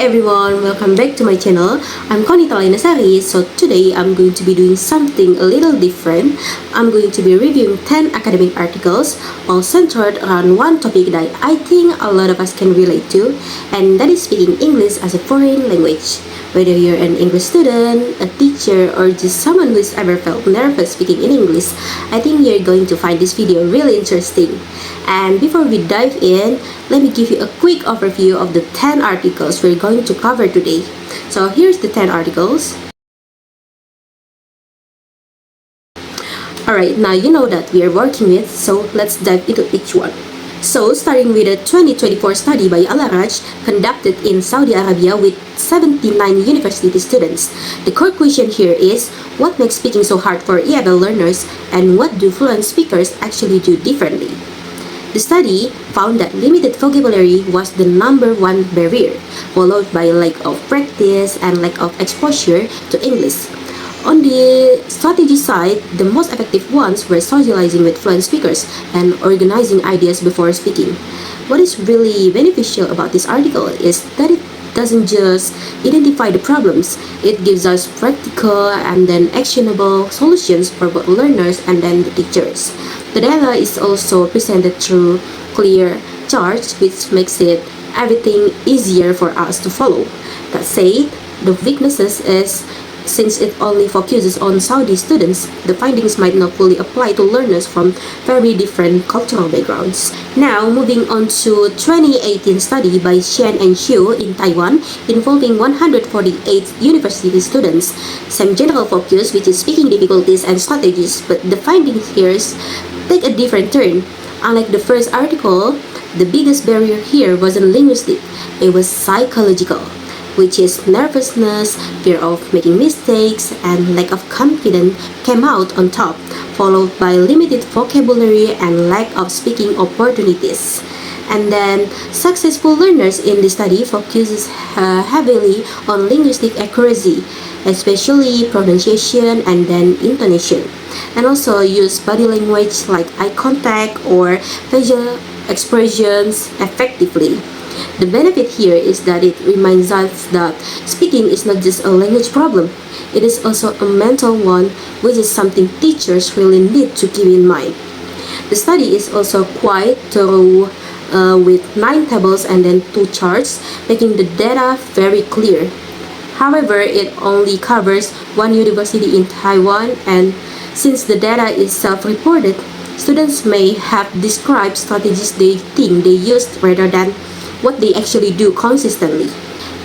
everyone, welcome back to my channel. I'm Qoonitah Sarii. So today I'm going to be doing something a little different. I'm going to be reviewing 10 academic articles, all centered around one topic that I think a lot of us can relate to, and that is speaking English as a foreign language. Whether you're an English student, a teacher, or just someone who's ever felt nervous speaking in English, I think you're going to find this video really interesting. And before we dive in, let me give you a quick overview of the 10 articles we're going to cover today. So here's the 10 articles. Alright, now you know that we are working with, so let's dive into each one. So, starting with a 2024 study by Al-Araj conducted in Saudi Arabia with 79 university students. The core question here is, what makes speaking so hard for EFL learners, and what do fluent speakers actually do differently? The study found that limited vocabulary was the #1 barrier, followed by lack of practice and lack of exposure to English. On the strategy side, the most effective ones were socializing with fluent speakers and organizing ideas before speaking. What is really beneficial about this article is that it doesn't just identify the problems, it gives us practical and then actionable solutions for both learners and then the teachers. The data is also presented through clear charts, which makes it everything easier for us to follow. That said, the weaknesses is since it only focuses on Saudi students, the findings might not fully apply to learners from very different cultural backgrounds. Now, moving on to 2018 study by Xian and Xiu in Taiwan involving 148 university students. Same general focus, which is speaking difficulties and strategies, but the findings here take a different turn. Unlike the first article, the biggest barrier here wasn't linguistic, it was psychological, which is nervousness, fear of making mistakes, and lack of confidence came out on top, followed by limited vocabulary and lack of speaking opportunities. And then, successful learners in the study focuses heavily on linguistic accuracy, especially pronunciation and then intonation, and also use body language like eye contact or facial expressions effectively. The benefit here is that it reminds us that speaking is not just a language problem, it is also a mental one, which is something teachers really need to keep in mind. The study is also quite thorough with 9 tables and then 2 charts, making the data very clear. However, it only covers one university in Taiwan, and since the data is self-reported, students may have described strategies they think they used rather than what they actually do consistently.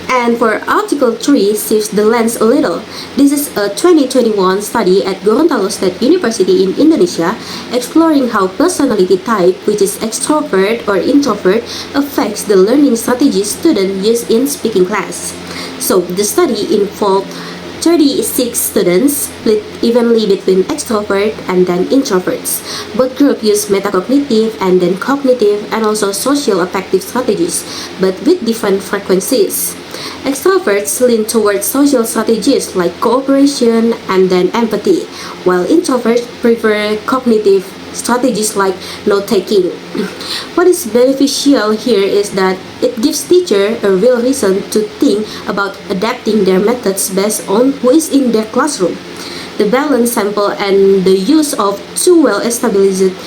And for Article 3 shifts the lens a little. This is a 2021 study at Gorontalo State University in Indonesia exploring how personality type, which is extrovert or introvert, affects the learning strategies students use in speaking class. So the study involved 36 students split evenly between extrovert and then introverts. Both groups use metacognitive and then cognitive and also social affective strategies, but with different frequencies. Extroverts lean towards social strategies like cooperation and then empathy, while introverts prefer cognitive strategies like note-taking. What is beneficial here is that it gives teachers a real reason to think about adapting their methods based on who is in their classroom. The balanced sample and the use of 2 well-established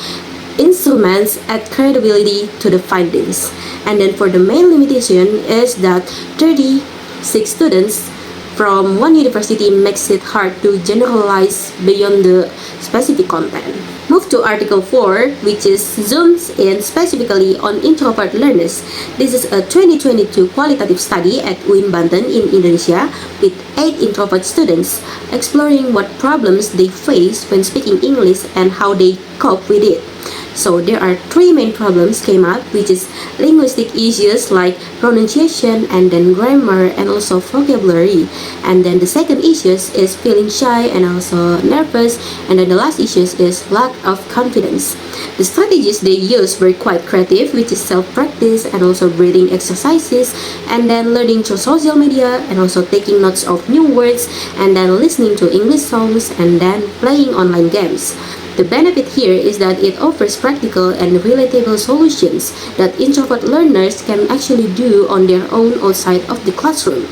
instruments add credibility to the findings. And then for the main limitation is that 36 students from one university makes it hard to generalize beyond the specific content. Move to Article 4, which is zooms in specifically on introvert learners. This is a 2022 qualitative study at UIN Banten in Indonesia with 8 introvert students, exploring what problems they face when speaking English and how they cope with it. So there are 3 main problems came up, which is linguistic issues like pronunciation and then grammar and also vocabulary. And then the second issues is feeling shy and also nervous, and then the last issues is lack of confidence. The strategies they used were quite creative, which is self-practice and also breathing exercises, and then learning through social media and also taking notes of new words, and then listening to English songs and then playing online games. The benefit here is that it offers practical and relatable solutions that introvert learners can actually do on their own outside of the classroom.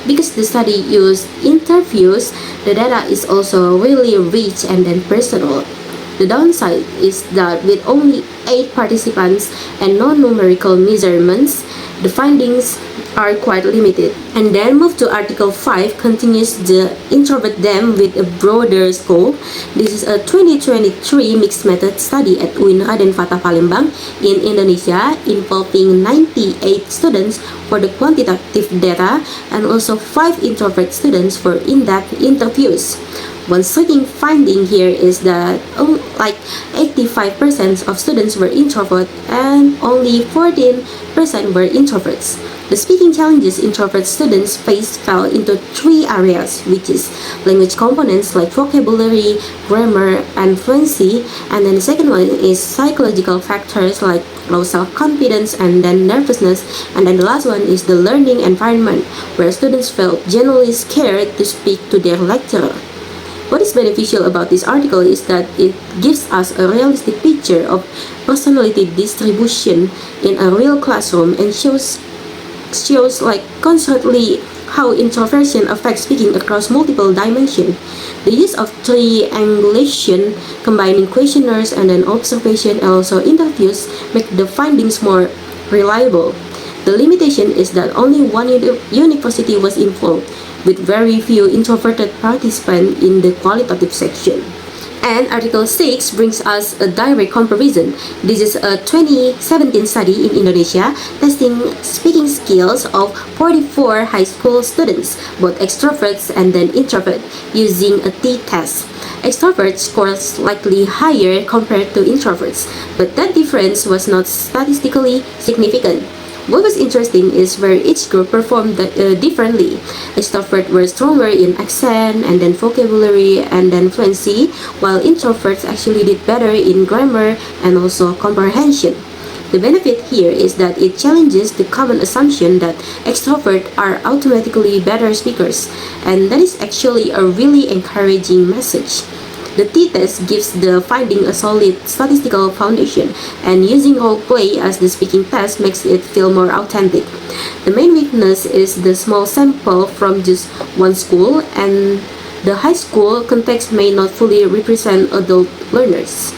Because the study used interviews, the data is also really rich and then personal. The downside is that with only 8 participants and no numerical measurements, the findings are quite limited. And then move to Article 5 continues the introvert them with a broader scope. This is a 2023 mixed method study at UIN Raden Fatah Palembang in Indonesia involving 98 students for the quantitative data and also 5 introvert students for in-depth interviews. One striking finding here is that like 85% of students were introvert and only 14% were introverts. The speaking challenges introvert students face fell into 3 areas, which is language components like vocabulary, grammar, and fluency, and then the second one is psychological factors like low self-confidence and then nervousness, and then the last one is the learning environment, where students felt generally scared to speak to their lecturer. What is beneficial about this article is that it gives us a realistic picture of personality distribution in a real classroom and shows like constantly how introversion affects speaking across multiple dimensions. The use of triangulation, combining questionnaires and then observation and also interviews, make the findings more reliable. The limitation is that only one university was involved, with very few introverted participants in the qualitative section. And Article 6 brings us a direct comparison. This is a 2017 study in Indonesia testing speaking skills of 44 high school students, both extroverts and then introvert, using a t-test. Extroverts scored slightly higher compared to introverts, but that difference was not statistically significant. What was interesting is where each group performed differently. Extroverts were stronger in accent and then vocabulary and then fluency, while introverts actually did better in grammar and also comprehension. The benefit here is that it challenges the common assumption that extroverts are automatically better speakers, and that is actually a really encouraging message. The t-test gives the finding a solid statistical foundation, and using role play as the speaking test makes it feel more authentic. The main weakness is the small sample from just one school, and the high school context may not fully represent adult learners.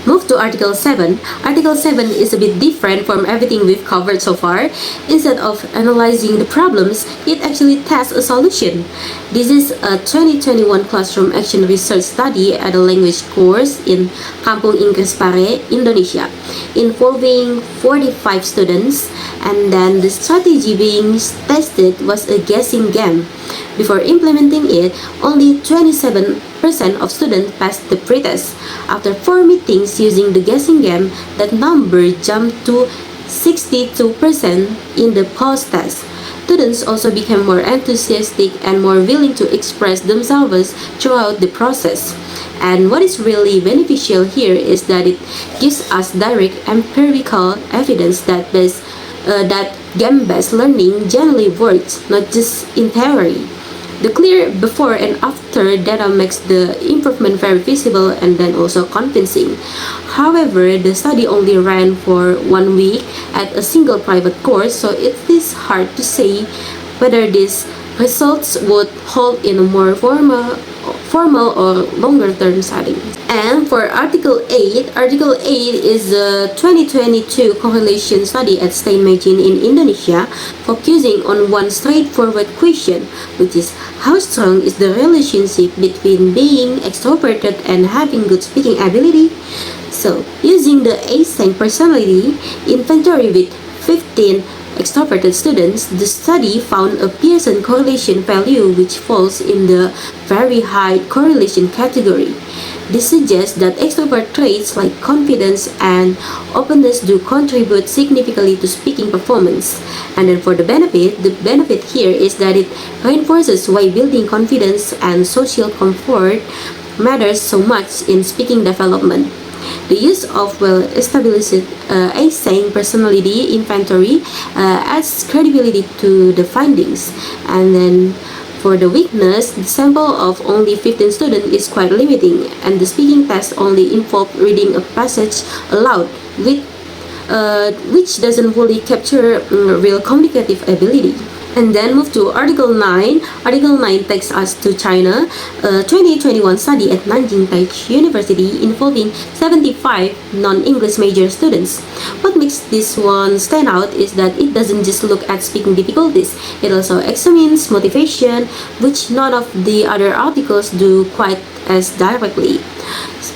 Move to Article 7. Article 7 is a bit different from everything we've covered so far. Instead of analyzing the problems, it actually tests a solution. This is a 2021 classroom action research study at a language course in Kampung Inggris Pare, Indonesia, involving 45 students, and then the strategy being tested was a guessing game. Before implementing it, only 27% of students passed the pretest. After 4 meetings using the guessing game, that number jumped to 62% in the post-test. Students also became more enthusiastic and more willing to express themselves throughout the process. And what is really beneficial here is that it gives us direct empirical evidence that game-based learning generally works, not just in theory. The clear before and after data makes the improvement very visible and then also convincing. However, the study only ran for 1 week at a single private course, so it is hard to say whether these results would hold in a more formal or longer term setting. And for Article 8, Article 8 is a 2022 correlation study at Steinmeijen in Indonesia, focusing on one straightforward question, which is how strong is the relationship between being extroverted and having good speaking ability? So, using the A-Sang personality inventory with 15 extroverted students, the study found a Pearson correlation value which falls in the very high correlation category. This suggests that extrovert traits like confidence and openness do contribute significantly to speaking performance. And then for the benefit here is that it reinforces why building confidence and social comfort matters so much in speaking development. The use of well-established A-Sang personality inventory adds credibility to the findings. And then For the weakness, the sample of only 15 students is quite limiting, and the speaking test only involved reading a passage aloud, which doesn't fully capture real communicative ability. And then move to Article 9. Article 9 takes us to China, a 2021 study at Nanjing University involving 75 non-English major students. What makes this one stand out is that it doesn't just look at speaking difficulties, it also examines motivation, which none of the other articles do quite as directly.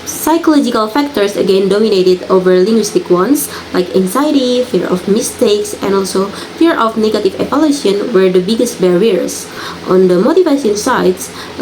Psychological factors again dominated over linguistic ones, like anxiety, fear of mistakes, and also fear of negative evaluation were the biggest barriers. On the motivation side,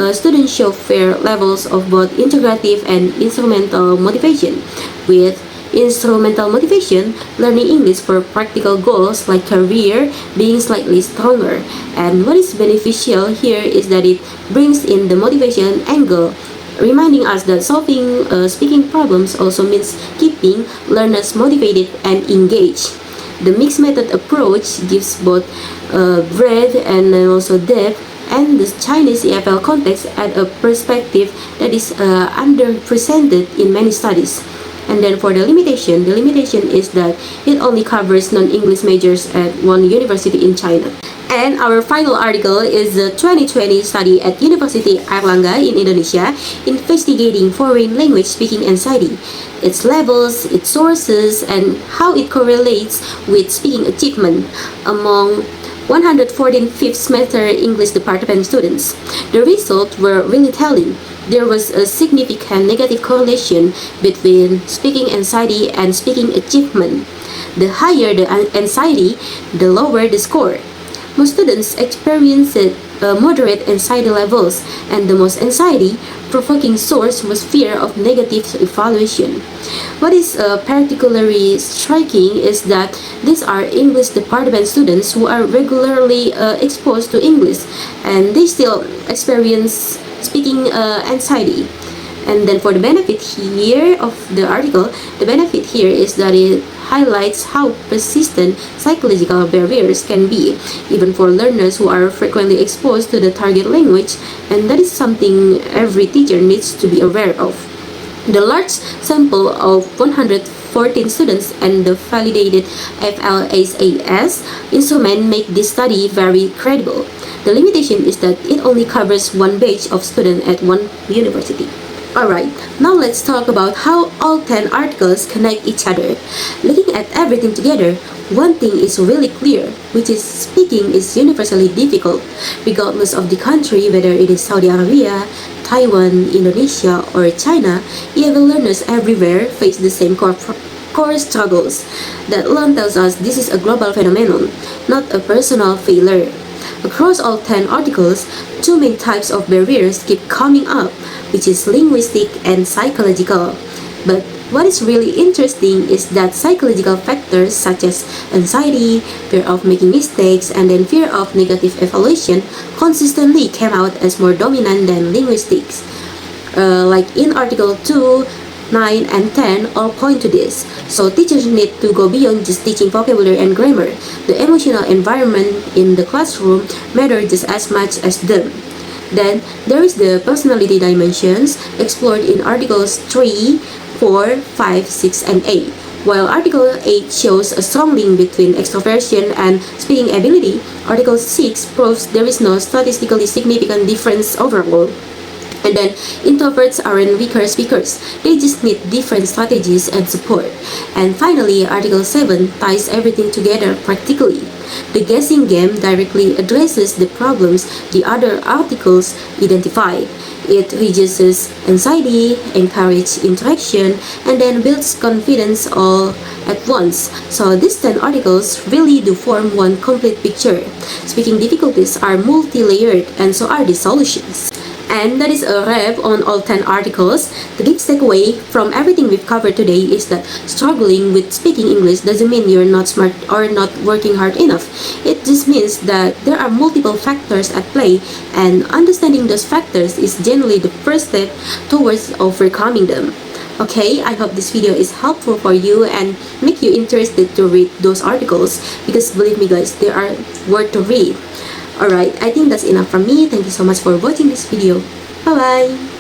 students show fair levels of both integrative and instrumental motivation, with instrumental motivation, learning English for practical goals like career, being slightly stronger. And what is beneficial here is that it brings in the motivation angle, reminding us that solving speaking problems also means keeping learners motivated and engaged. The mixed method approach gives both breadth and then also depth, and the Chinese EFL context add a perspective that is underrepresented in many studies. And then for the limitation is that it only covers non-English majors at one university in China. And our final article is the 2020 study at University Airlangga in Indonesia investigating foreign language speaking anxiety, its levels, its sources, and how it correlates with speaking achievement among 114 fifth semester English department students. The results were really telling. There was a significant negative correlation between speaking anxiety and speaking achievement. The higher the anxiety, the lower the score. Most students experienced moderate anxiety levels, and the most anxiety-provoking source was fear of negative evaluation. What is particularly striking is that these are English department students who are regularly exposed to English, and they still experience speaking anxiety. And then for the benefit here of the article, the benefit here is that it highlights how persistent psychological barriers can be, even for learners who are frequently exposed to the target language, and that is something every teacher needs to be aware of. The large sample of 114 students and the validated FLSAS instrument make this study very credible. The limitation is that it only covers one batch of students at one university. Alright, now let's talk about how all 10 articles connect each other. Looking at everything together, one thing is really clear, which is speaking is universally difficult, regardless of the country, whether it is Saudi Arabia, Taiwan, Indonesia, or China. EFL learners everywhere face the same core struggles. That alone tells us this is a global phenomenon, not a personal failure. Across all 10 articles, two main types of barriers keep coming up, which is linguistic and psychological. But what is really interesting is that psychological factors such as anxiety, fear of making mistakes, and then fear of negative evaluation consistently came out as more dominant than linguistics. Like in Article 2, 9, and 10 all point to this. So teachers need to go beyond just teaching vocabulary and grammar. The emotional environment in the classroom matters just as much as them. Then there is the personality dimensions explored in Articles 3, 4, 5, 6, and 8. While Article 8 shows a strong link between extroversion and speaking ability, Article 6 proves there is no statistically significant difference overall. And then introverts aren't weaker speakers, they just need different strategies and support. And finally, Article 7 ties everything together practically. The guessing game directly addresses the problems the other articles identify. It reduces anxiety, encourages interaction, and then builds confidence all at once. So these 10 articles really do form one complete picture. Speaking difficulties are multi-layered, and so are the solutions. And that is a wrap on all 10 articles. The big takeaway from everything we've covered today is that struggling with speaking English doesn't mean you're not smart or not working hard enough. It just means that there are multiple factors at play, and understanding those factors is generally the first step towards overcoming them. Okay, I hope this video is helpful for you and make you interested to read those articles, because believe me guys, they are worth to read. Alright, I think that's enough from me. Thank you so much for watching this video. Bye bye.